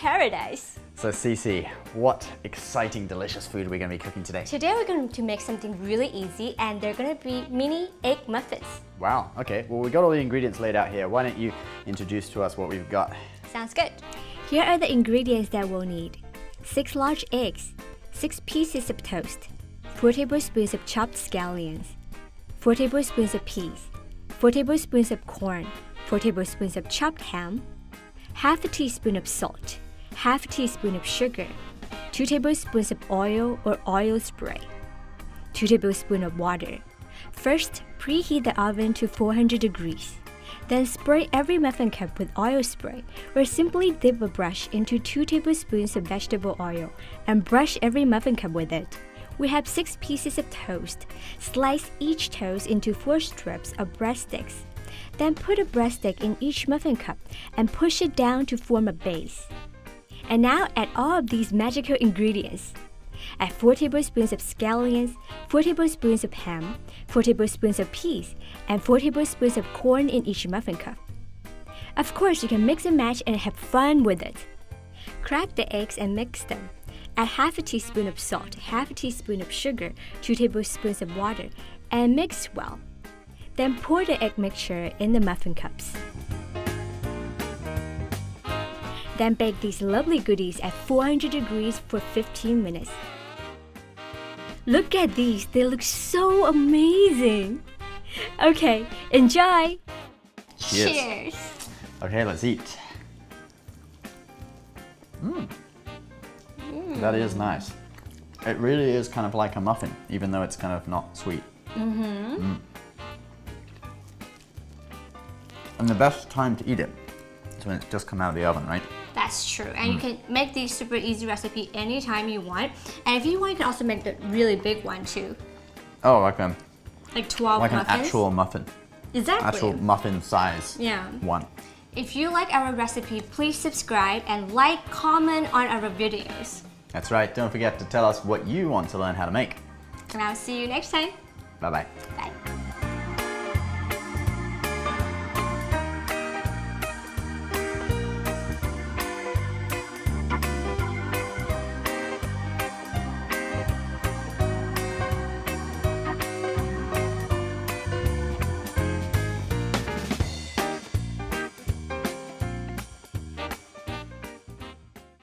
paradise. So CiCi, what exciting, delicious food are we going to be cooking today? Today we're going to make something really easy and they're going to be mini egg muffins. Wow, okay. Well, we got all the ingredients laid out here. Why don't you introduce to us what we've got? Sounds good. Here are the ingredients that we'll need. 6 large eggs, 6 pieces of toast, 4 tablespoons of chopped scallions, 4 tablespoons of peas, 4 tablespoons of corn, 4 tablespoons of chopped ham, half a teaspoon of salt, half a teaspoon of sugar, 2 tablespoons of oil or oil spray, 2 tablespoons of water. First, preheat the oven to 400 degrees. Then spray every muffin cup with oil spray, or simply dip a brush into 2 tablespoons of vegetable oil and brush every muffin cup with it. We have 6 pieces of toast. Slice each toast into 4 strips of breadsticks. Then put a breadstick in each muffin cup and push it down to form a base. And now add all of these magical ingredients. Add 4 tablespoons of scallions, 4 tablespoons of ham, 4 tablespoons of peas, and 4 tablespoons of corn in each muffin cup. Of course, you can mix and match and have fun with it. Crack the eggs and mix them. Add half a teaspoon of salt, half a teaspoon of sugar, 2 tablespoons of water, and mix well. Then pour the egg mixture in the muffin cups. Then bake these lovely goodies at 400 degrees for 15 minutes. Look at these, they look so amazing! Okay, enjoy! Cheers. Cheers! Okay, let's eat. That is nice. It really is kind of like a muffin, even though it's kind of not sweet. And the best time to eat it is when it's just come out of the oven, right? That's true, and you can make these super easy recipe anytime you want. And if you want, you can also make the really big one too. Oh, like 12 an muffins. actual muffin. Exactly. Actual muffin size. Yeah. One. If you like our recipe, please subscribe and like, comment on our videos. That's right. Don't forget to tell us what you want to learn how to make. And I'll see you next time. Bye-bye. Bye.